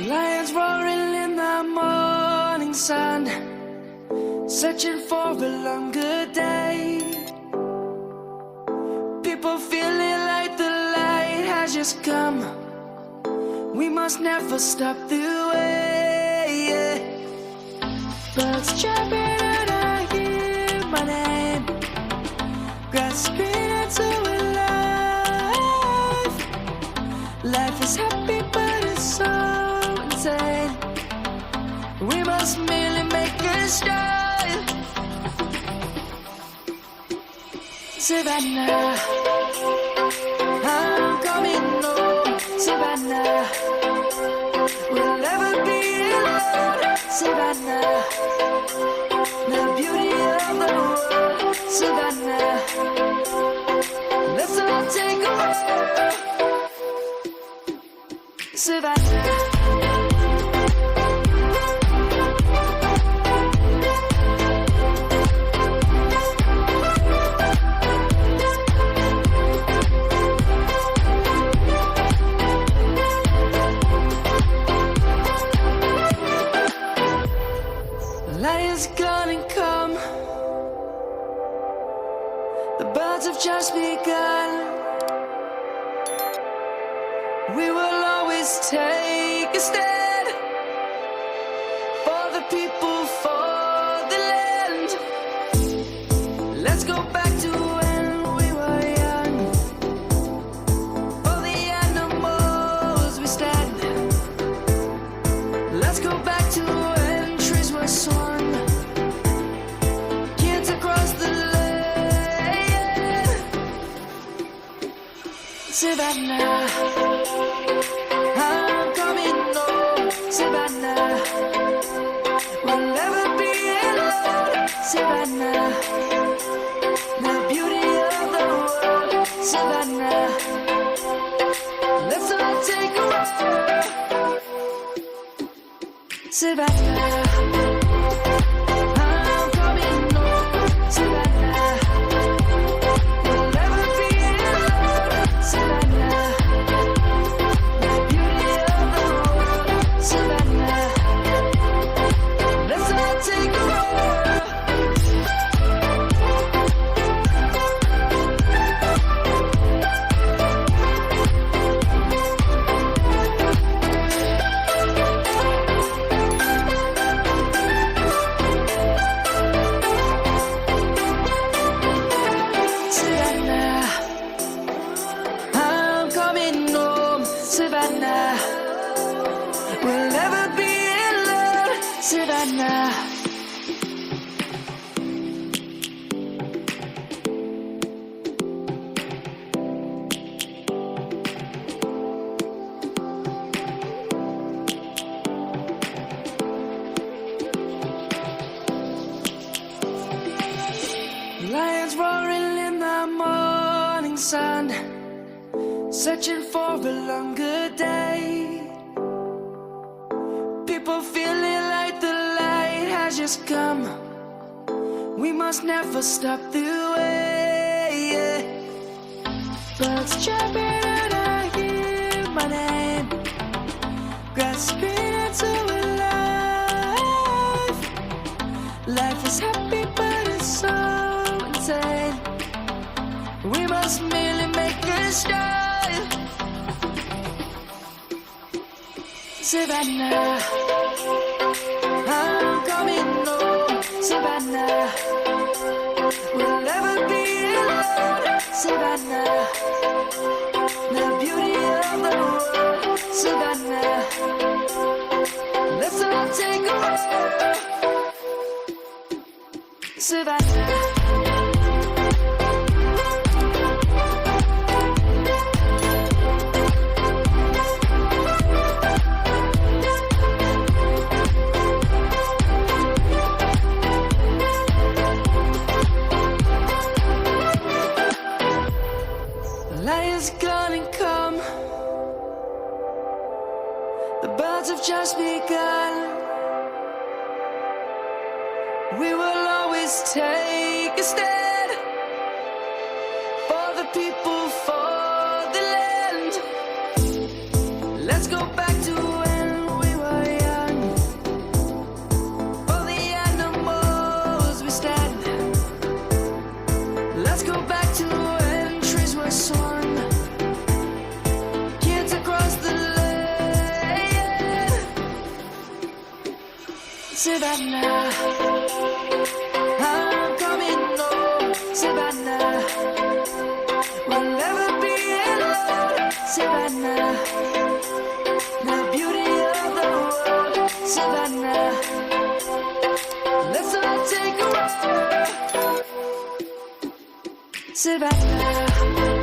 Lions roaring in the morning sun, searching for a longer day. People feeling like the light has just come. We must never stop the way. Birds chirping and I hear my name, grasping into a life. Life is happy but it's so insane. We must merely make a start. Savannah, I'm coming home. Savannah, we'll never be alone. Savannah, the beauty of the world. Savannah, let's all take a walk. Savannah. Lion's gonna come. The birds have just begun. We will always take a stand for the people, for the land. Let's go back to when we were young. For the animals we stand. Let's go back to when trees were swung. Kids across the land. Savannah, I'm coming home. Savannah, we'll never be alone. Savannah, the beauty of the world. Savannah, let's all take a walk. Savannah, I'm coming home. Savannah, we'll never be alone. Savannah, the beauty of the world. Savannah, let's all take a walk. Savannah, I'm coming home. Savannah, we'll never be alone. Savannah. Lions roaring in the morning sun, searching for a longer day. People feeling like the light has just come. We must never stop the way. Birds chirping and I hear my name, grasping into a life. Life is happy but it's so insane. We must merely make a start. Savannah, I'm coming home. Savannah, we'll never be alone. Savannah, the beauty of the world. Savannah, let's all take a walk. Savannah. just begun. We will always take a stand for the people, for the land. Let's go back to when we were young. For the animals we stand. Let's go back to when trees were sown. Kids across the land. Savannah, I'm coming home. Savannah, we'll never be alone. Savannah, the beauty of the world. Savannah, let's all take a ride. Savannah.